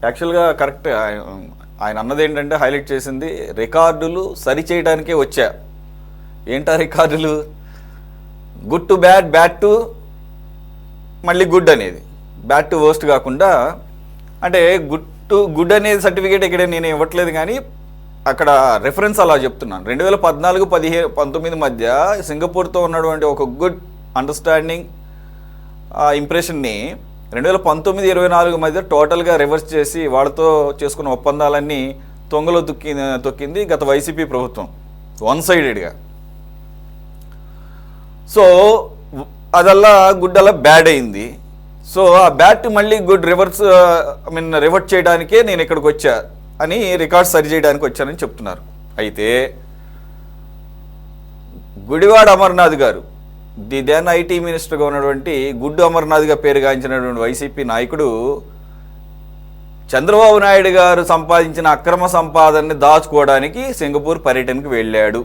యాక్చువల్గా కరెక్ట్. ఆయన అన్నది ఏంటంటే హైలైట్ చేసింది రికార్డులు సరిచేయడానికే వచ్చా. ఏంటా రికార్డులు? Good to bad, bad to మళ్ళీ గుడ్ అనేది, బ్యాడ్ టు వర్స్ట్ కాకుండా. అంటే గుడ్ అనేది సర్టిఫికేట్ ఇక్కడ నేను ఇవ్వట్లేదు, కానీ అక్కడ రెఫరెన్స్ అలా చెప్తున్నాను. 2014-19 మధ్య సింగపూర్తో ఉన్నటువంటి ఒక గుడ్ అండర్స్టాండింగ్ ఇంప్రెషన్ని 2019-24 మధ్య టోటల్గా రివర్స్ చేసి వాళ్ళతో చేసుకున్న ఒప్పందాలన్నీ తొంగలో తొక్కింది గత వైసీపీ ప్రభుత్వం వన్ సైడెడ్గా. సో అదల్లా గుడ్ అలా బ్యాడ్ అయింది. సో ఆ బ్యాడ్ మళ్ళీ గుడ్ రివర్ట్ చేయడానికే నేను ఇక్కడికి వచ్చా అని రికార్డ్ సరి చేయడానికి వచ్చానని చెప్తున్నారు. అయితే గుడివాడ అమర్నాథ్ గారు, ది దెన్ ఐటీ మినిస్టర్గా ఉన్నటువంటి గుడ్డు అమర్నాథ్గా పేరుగాంచినటువంటి వైసీపీ నాయకుడు చంద్రబాబు నాయుడు గారు సంపాదించిన అక్రమ సంపాదనని దాచుకోవడానికి సింగపూర్ పర్యటనకు వెళ్ళాడు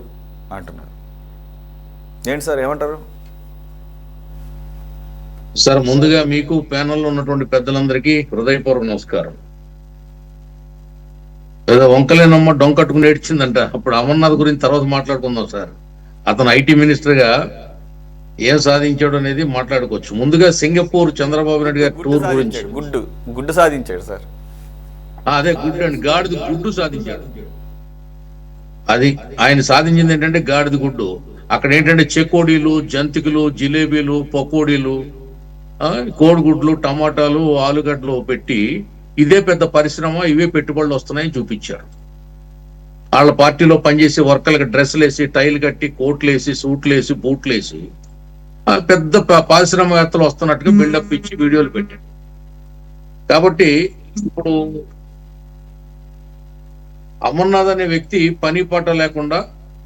అంటున్నారు. ఏంటి సార్, ఏమంటారు సార్? ముందుగా మీకు ప్యానెల్లో ఉన్నటువంటి పెద్దలందరికీ హృదయపూర్వక నమస్కారం. ఏదో వంకలేనమ్మ డొంకట్టుకుని ఏడ్చిందంట, అప్పుడు అమర్నాథ్ గురించి తర్వాత మాట్లాడుకుందాం సార్. అతను ఐటీ మినిస్టర్గా ఏం సాధించాడు అనేది మాట్లాడుకోవచ్చు. ముందుగా సింగపూర్ చంద్రబాబు నాయుడు గారి టూర్ గురించి. గుడ్డు సాధించాడు సార్. అదే గుడ్డు అండి, గాడిద గుడ్డు సాధించాడు. అది ఆయన సాధించింది ఏంటంటే గాడిద గుడ్డు. అక్కడ ఏంటంటే చెకోడీలు, జంతికలు, జిలేబీలు, పకోడీలు, కోడిగుడ్లు, టమాటాలు, ఆలుగడ్డలు పెట్టి ఇదే పెద్ద పరిశ్రమ, ఇవే పెట్టుబడులు వస్తున్నాయని చూపించారు. వాళ్ళ పార్టీలో పనిచేసే వర్కర్లకు డ్రెస్సులు వేసి, టైల్ కట్టి, కోట్లు వేసి, సూట్లు వేసి, బూట్లు వేసి పెద్ద పారిశ్రామికవేత్తలు వస్తున్నట్టుగా బిల్డప్ ఇచ్చి వీడియోలు పెట్టాడు. కాబట్టి ఇప్పుడు అమర్నాథ్ అనే వ్యక్తి పని పాట లేకుండా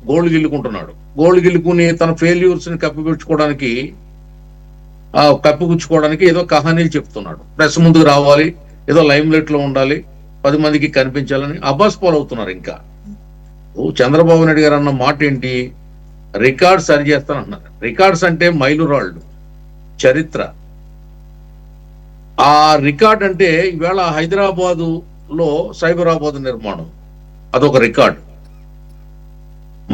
గోల్డ్ గిల్లుకుంటున్నాడు. గోల్డ్ గిల్లుకుని తన ఫెయిల్యూర్స్ ని కప్పిపుచ్చుకోవడానికి ఏదో కహానీలు చెప్తున్నాడు. ప్రెస్ ముందుకు రావాలి, ఏదో లైమ్ లైట్ లో ఉండాలి, 10 మందికి కనిపించాలని అబ్బాస్ పాలు అవుతున్నారు. ఇంకా చంద్రబాబు నాయుడు గారు అన్న మాట ఏంటి? రికార్డ్స్ సరి చేస్తానన్నారు. రికార్డ్స్ అంటే మైలురాళ్ళు, చరిత్ర. ఆ రికార్డ్ అంటే ఈవేళ హైదరాబాదు లో సైబరాబాద్ నిర్మాణం, అదొక రికార్డు.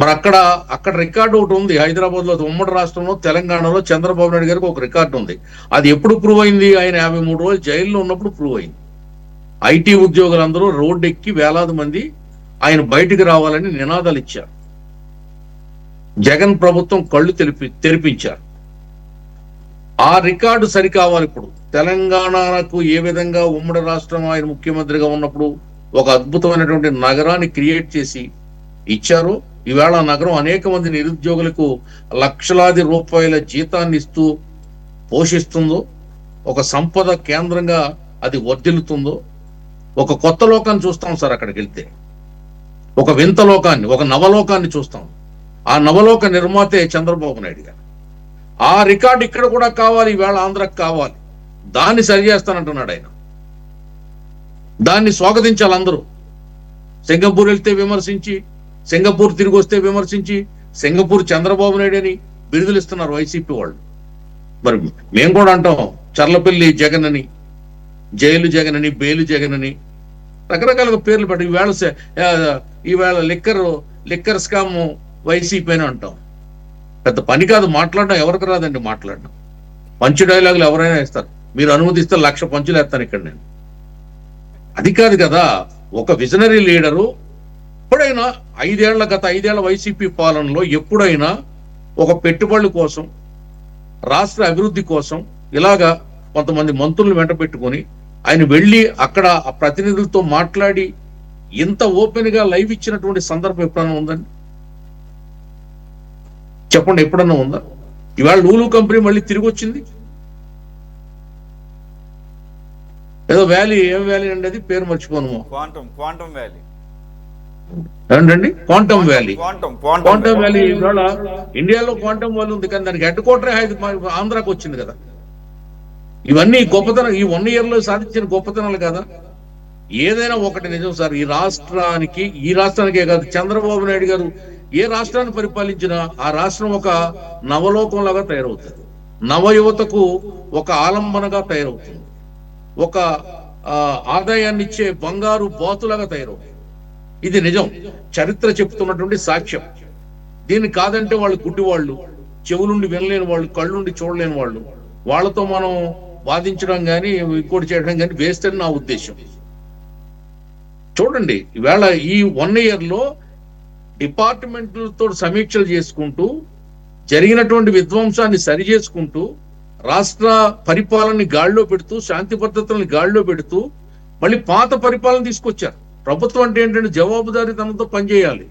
మరి అక్కడ రికార్డు ఒకటి ఉంది. హైదరాబాద్ లో, ఉమ్మడి రాష్ట్రంలో, తెలంగాణలో చంద్రబాబు నాయుడు గారికి ఒక రికార్డు ఉంది. అది ఎప్పుడు ప్రూవ్ అయింది? ఆయన 53 రోజులు జైల్లో ఉన్నప్పుడు ప్రూవ్ అయింది. ఐటీ ఉద్యోగులందరూ రోడ్డు ఎక్కి వేలాది మంది ఆయన బయటికి రావాలని నినాదాలు ఇచ్చారు. జగన్ ప్రభుత్వం కళ్ళు తెరిపించారు. ఆ రికార్డు సరికావాలి. ఇప్పుడు తెలంగాణకు ఏ విధంగా ఉమ్మడి రాష్ట్రం ఆయన ముఖ్యమంత్రిగా ఉన్నప్పుడు ఒక అద్భుతమైనటువంటి నగరాన్ని క్రియేట్ చేసి ఇచ్చారు. ఈవేళ నగరం అనేక మంది నిరుద్యోగులకు లక్షలాది రూపాయల జీతాన్ని ఇస్తూ పోషిస్తుందో, ఒక సంపద కేంద్రంగా అది వర్ధిల్లుతుందో, ఒక కొత్త లోకాన్ని చూస్తాం సార్. అక్కడికి వెళ్తే ఒక వింత లోకాన్ని, ఒక నవలోకాన్ని చూస్తాం. ఆ నవలోక నిర్మాతే చంద్రబాబు నాయుడు గారు. ఆ రికార్డు ఇక్కడ కూడా కావాలి, ఈవేళ ఆంధ్రాకి కావాలి. దాన్ని సరి చేస్తానంటున్నాడు ఆయన. దాన్ని స్వాగతించాలి అందరూ. సింగపూర్ వెళ్తే విమర్శించి, సింగపూర్ తిరిగి వస్తే విమర్శించి, సింగపూర్ చంద్రబాబు నాయుడు అని బిరుదులు ఇస్తున్నారు వైసీపీ వాళ్ళు. మరి మేము కూడా అంటాం చర్లపల్లి జగన్ అని, జైలు జగన్ అని, బేలు జగన్ అని, రకరకాలుగా పేర్లు పెట్టి ఈవేళ లిక్కర్ స్కామ్ వైసీపీ అని అంటాం. పెద్ద పని కాదు మాట్లాడడం, ఎవరికి రాదండి మాట్లాడడం. పంచు డైలాగులు ఎవరైనా వేస్తారు. మీరు అనుమతిస్తే 1,00,000 పంచులు వేస్తాను ఇక్కడ నేను. అది కాదు కదా. ఒక విజనరీ లీడరు ఎప్పుడైనా గత 5 ఏళ్ల వైసీపీ పాలనలో ఎప్పుడైనా ఒక పెట్టుబడుల కోసం, రాష్ట్ర అభివృద్ధి కోసం ఇలాగా కొంతమంది మంత్రులను వెంట పెట్టుకొని ఆయన వెళ్ళి అక్కడ ఆ ప్రతినిధులతో మాట్లాడి ఇంత ఓపెన్ గా లైవ్ ఇచ్చినటువంటి సందర్భం ఎప్పుడైనా ఉందండి? చెప్పండి, ఎప్పుడన్నా ఉందా? ఇవాళ లూలు కంపెనీ మళ్ళీ తిరిగి వచ్చింది. ఏదో వ్యాలీ, ఏం వ్యాలీ అండి అది, పేరు మర్చిపోను. క్వాంటమ్ వ్యాలీ ఏంటండి? Quantum valley. క్వాంటమ్ వ్యాలీ ఇవాళ ఇండియాలో క్వాంటమ్ వ్యాలీ ఉంది, కానీ దానికి హెడ్ క్వార్టర్ ఆంధ్రాకి వచ్చింది కదా. ఇవన్నీ గొప్పతనం, ఈ 1 year లో సాధించిన గొప్పతనాలు కదా. ఏదైనా ఒకటి నిజం సార్, ఈ రాష్ట్రానికే కాదు, చంద్రబాబు నాయుడు గారు ఏ రాష్ట్రాన్ని పరిపాలించినా ఆ రాష్ట్రం ఒక నవలోకంలాగా తయారవుతుంది. నవయువతకు ఒక ఆలంబనగా తయారవుతుంది. ఒక ఆదాయాన్ని ఇచ్చే బంగారు బాతులాగా తయారవుతాయి. ఇది నిజం, చరిత్ర చెప్తున్నటువంటి సాక్ష్యం. దీన్ని కాదంటే వాళ్ళు గుడ్డివాళ్ళు, చెవులుండి వినలేని వాళ్ళు, కళ్ళుండి చూడలేని వాళ్ళు, వాళ్ళతో మనం వాదించడం కానీ ఇంకోటి చేయడం కానీ వేస్ట్ అని నా ఉద్దేశం. చూడండి, ఈవేళ ఈ 1 year లో డిపార్ట్మెంట్లతో సమీక్షలు చేసుకుంటూ జరిగినటువంటి విధ్వంసాన్ని సరి చేసుకుంటూ రాష్ట్ర పరిపాలనని గాడిలో పెడుతూ శాంతి భద్రతలను గాడిలో పెడుతూ మళ్ళీ పాత పరిపాలన తీసుకొచ్చారు. ప్రభుత్వం అంటే ఏంటంటే జవాబుదారీతనంతో పనిచేయాలి.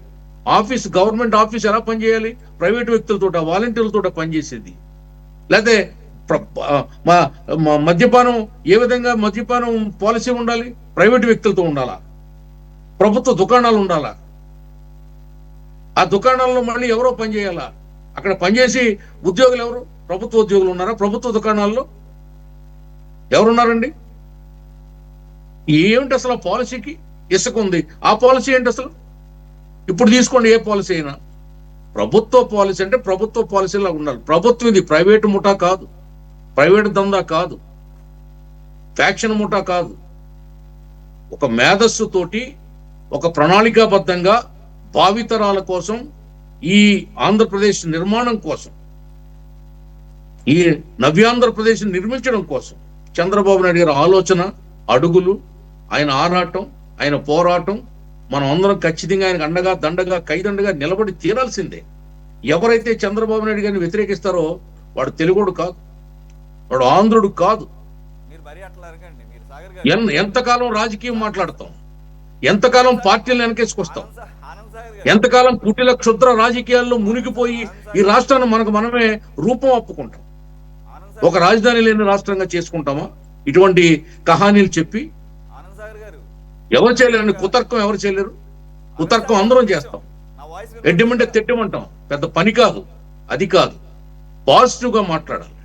గవర్నమెంట్ ఆఫీస్ ఎలా పనిచేయాలి? ప్రైవేట్ వ్యక్తులతో, వాలంటీర్లతో పనిచేసేది. లేకపోతే మద్యపానం ఏ విధంగా మద్యపానం పాలసీ ఉండాలి? ప్రైవేట్ వ్యక్తులతో ఉండాలా? ప్రభుత్వ దుకాణాలు ఉండాలా? ఆ దుకాణాల్లో మళ్ళీ ఎవరో పనిచేయాలా? అక్కడ పనిచేసి ఉద్యోగులు ఎవరు? ప్రభుత్వ ఉద్యోగులు ఉన్నారా? ప్రభుత్వ దుకాణాల్లో ఎవరున్నారండి? ఏమిటి అసలు ఆ పాలసీకి? ఇసుక ఉంది, ఆ పాలసీ ఏంటి అసలు? ఇప్పుడు తీసుకోండి, ఏ పాలసీ అయినా ప్రభుత్వ పాలసీ అంటే ప్రభుత్వ పాలసీలా ఉండాలి. ప్రభుత్వం ఇది ప్రైవేటు ముఠా కాదు, ప్రైవేటు దందా కాదు, ఫ్యాక్షన్ ముఠా కాదు. ఒక మేధస్సుతోటి ఒక ప్రణాళికాబద్ధంగా భావితరాల కోసం, ఈ ఆంధ్రప్రదేశ్ నిర్మాణం కోసం, ఈ నవ్యాంధ్రప్రదేశ్ నిర్మించడం కోసం చంద్రబాబు నాయుడు గారి ఆలోచన, అడుగులు, ఆయన ఆరాటం, ఆయన పోరాటం, మనం అందరం ఖచ్చితంగా ఆయనకు అండగా దండగా కైదండగా నిలబడి తీరాల్సిందే. ఎవరైతే చంద్రబాబు నాయుడు గారిని వ్యతిరేకిస్తారో వాడు తెలుగుడు కాదు, వాడు ఆంధ్రుడు కాదు. ఎంతకాలం రాజకీయం మాట్లాడతాం? ఎంతకాలం పార్టీలను వెనకేసుకొస్తాం? ఎంతకాలం కుటిల క్షుద్ర రాజకీయాల్లో మునిగిపోయి ఈ రాష్ట్రాన్ని మనమే రూపం అప్పుకుంటాం? ఒక రాజధాని లేని రాష్ట్రంగా చేసుకుంటామా? ఇటువంటి కహానీలు చెప్పి ఎవరు చేయలేరండి. కుతర్కం ఎవరు చేయలేరు. కుతర్కం అందరం చేస్తాం. ఎడ్డమంటే తిట్టమంటాం, పెద్ద పని కాదు, అది కాదు. పాజిటివ్ గా మాట్లాడాలి.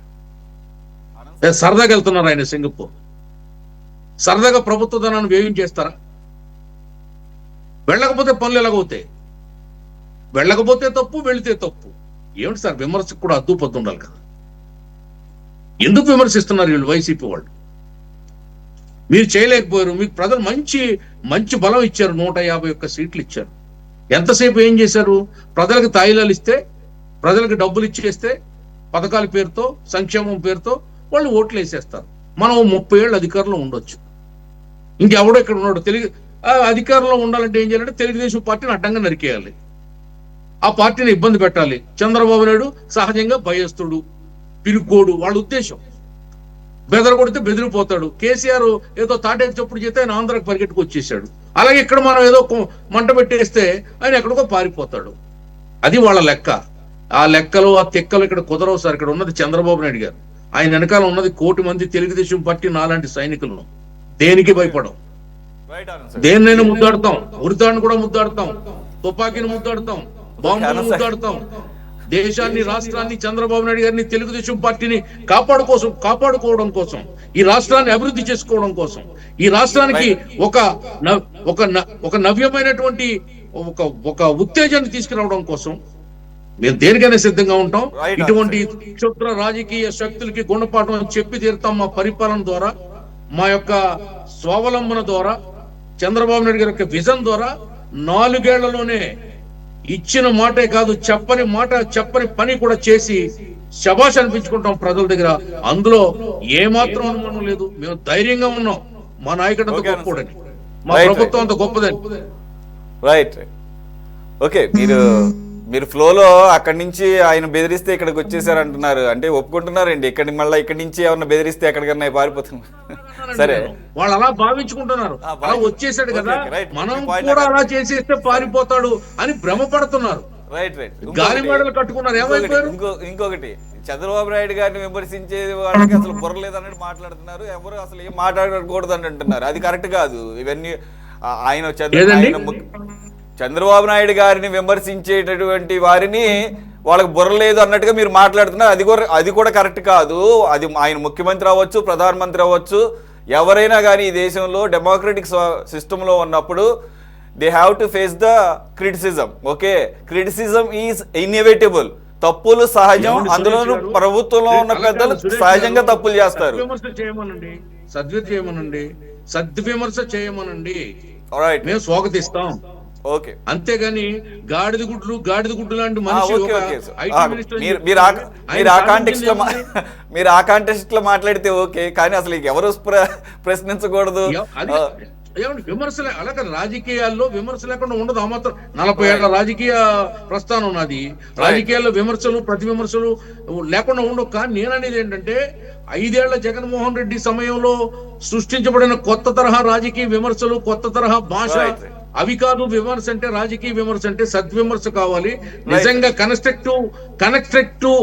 సరదాగా వెళ్తున్నారు ఆయన సింగపూర్, సరదాగా ప్రభుత్వ ధనాన్ని వ్యయం చేస్తారా? వెళ్ళకపోతే పనులు ఎలాగవుతాయి? వెళ్ళకపోతే తప్పు, వెళితే తప్పు. ఏమిటి సార్, విమర్శకు కూడా అద్దు పొద్దు ఉండాలి కదా. ఎందుకు విమర్శిస్తున్నారు వీళ్ళు? వైసీపీ వాళ్ళు మీరు చేయలేకపోయారు. మీకు ప్రజలు మంచి బలం ఇచ్చారు, 151 సీట్లు ఇచ్చారు. ఎంతసేపు ఏం చేశారు? ప్రజలకు తాయిలాలు ఇస్తే, ప్రజలకు డబ్బులు ఇచ్చేస్తే, పథకాల పేరుతో, సంక్షేమం పేరుతో వాళ్ళు ఓట్లు వేసేస్తారు. మనం 30 ఏళ్ళు అధికారంలో ఉండొచ్చు, ఇంకెవడో ఇక్కడ ఉన్నాడు. అధికారంలో ఉండాలంటే ఏం చేయాలంటే తెలుగుదేశం పార్టీని అడ్డంగా నరికేయాలి, ఆ పార్టీని ఇబ్బంది పెట్టాలి. చంద్రబాబు నాయుడు సహజంగా భయస్తుడు, పిలుకోడు, వాళ్ళ ఉద్దేశం. బెదర కొడితే బెదిరిపోతాడు. కేసీఆర్ ఏదో తాటేకి చప్పుడు చేస్తే ఆయన ఆంధ్రాకి పరిగెట్టుకు వచ్చేసాడు. అలాగే ఇక్కడ మనం ఏదో మంట పెట్టేస్తే ఆయన ఎక్కడికో పారిపోతాడు. అది వాళ్ళ లెక్క. ఆ లెక్కలు, ఆ తెక్కలు ఇక్కడ కుదరవు సార్. ఇక్కడ ఉన్నది చంద్రబాబు నాయుడు గారు, ఆయన వెనకాల ఉన్నది 1 కోటి మంది తెలుగుదేశం పార్టీ నాలాంటి సైనికులను. దేనికి భయపడం, దేన్నైనా ముద్దాడుతాం. ఉరితాన్ని కూడా ముద్దాడుతాం, తుపాకీని ముద్దాడుతాం, బాంబును ముద్దాడుతాం. దేశాన్ని, రాష్ట్రాన్ని, చంద్రబాబు నాయుడు గారిని, తెలుగుదేశం పార్టీని కాపాడుకోవడం కోసం, ఈ రాష్ట్రాన్ని అభివృద్ధి చేసుకోవడం కోసం, ఈ రాష్ట్రానికి ఒక నవ్యమైనటువంటి ఒక ఉత్తేజాన్ని తీసుకురావడం కోసం మేము దేనికైనా సిద్ధంగా ఉంటాం. ఇటువంటి క్షుద్ర రాజకీయ శక్తులకి గుణపాఠం చెప్పి తీరుతాం. మా పరిపాలన ద్వారా, మా యొక్క స్వావలంబన ద్వారా, చంద్రబాబు నాయుడు గారి యొక్క విజన్ ద్వారా 4 ఏళ్లలోనే ఇచ్చిన మాటే కాదు, చెప్పని పని కూడా చేసి శభాష్ అనిపించుకుంటాం ప్రజల దగ్గర. అందులో ఏమాత్రం అనుమానం లేదు. మేము ధైర్యంగా ఉన్నాం. మా నాయకుడు అంత గొప్పడని, మా ప్రభుత్వం అంత గొప్పదని. Right, okay. మీరు ఫ్లోలో అక్కడి నుంచి ఆయన బెదిరిస్తే ఇక్కడికి వచ్చేసారు అంటున్నారు, అంటే ఒప్పుకుంటున్నారండి. ఇక్కడి నుంచి ఏమన్నా బెదిరిస్తే ఎక్కడికన్నా పారిపోతున్నారు. సరే, వాళ్ళు అలా భావించుకుంటున్నారు. అలా వచ్చేసాడు కదా, మనం కూడా అలా చేసేస్తే పారిపోతాడు అని భ్రమపడుతున్నారు. రైట్. గాలి మేడలు కట్టుకున్నారు. ఏమైపోయారు? ఇంకొకటి, చంద్రబాబు నాయుడు గారిని విమర్శించే వాళ్ళకి అసలు బుర్రలేదన్నట్టు మాట్లాడుతున్నారు. ఎవరు అసలు ఏం మాట్లాడకూడదు అని అంటున్నారు. అది కరెక్ట్ కాదు. ఇవన్నీ ఆయన చంద్రబాబు నాయుడు గారిని విమర్శించేటటువంటి వారిని వాళ్ళకి బుర్రలేదు అన్నట్టుగా మీరు మాట్లాడుతున్నారు. అది కూడా కరెక్ట్ కాదు. అది ఆయన ముఖ్యమంత్రి అవ్వచ్చు, ప్రధానమంత్రి అవ్వచ్చు, ఎవరైనా కానీ ఈ దేశంలో డెమోక్రటిక్ సిస్టంలో ఉన్నప్పుడు they have to face the criticism. Okay, criticism is inevitable. తప్పులు సహజం. అందులోనూ ప్రభుత్వంలో ఉన్న పెద్దలు సహజంగా తప్పులు చేస్తారు. సద్విమర్శ చేయమనండి. సద్విమర్శ చేయమనండి, రైట్, మేము స్వాగతిస్తాం. ఓకే. అంతేగాని గాడిద గుడ్డు లాంటి మనిషి ఓకే, ఒక ఓకే. IT మినిస్టర్ మీరు ఆ కాంటెక్స్ట్ లో మీరు ఆ కాంటెక్స్ట్ లో మాట్లాడితే ఓకే, కానీ అసలు ఎవరు ప్రశ్నించకూడదు. అది ఏమంటే విమర్శలే అలాగే రాజకీయాల్లో విమర్శ లేకుండా ఉండదు. ఆ మాత్రం 40 ఏళ్ల రాజకీయ ప్రస్థానం నాది. రాజకీయాల్లో విమర్శలు ప్రతి విమర్శలు లేకుండా ఉండవు. కానీ నేననేది ఏంటంటే 5 ఏళ్ల జగన్మోహన్ రెడ్డి సమయంలో సృష్టించబడిన కొత్త తరహా రాజకీయ విమర్శలు, కొత్త తరహా భాష, Right. అవి కాదు విమర్శ అంటే. రాజకీయ విమర్శ అంటే సద్విమర్శ కావాలి. నిజంగా కన్స్ట్రక్టివ్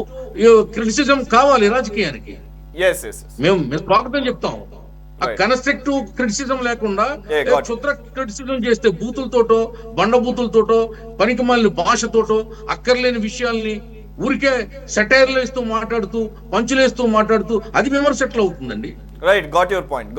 క్రిటిసిజం కావాలి రాజకీయానికి. మేము స్వాగతం చెప్తాం. ఆ కన్స్ట్రక్టివ్ క్రిటిసిజం లేకుండా క్షుద్ర క్రిటిసిజం చేస్తే బూతులతోటో బండబూతులతోటో పనికి మాలిన భాషతోటో అక్కర్లేని విషయాల్ని ఊరికే సెటైర్లు వేస్తూ మాట్లాడుతూ పంచులేస్తూ మాట్లాడుతూ అది విమర్శ ఎట్లా అవుతుందండి? Right, got your point.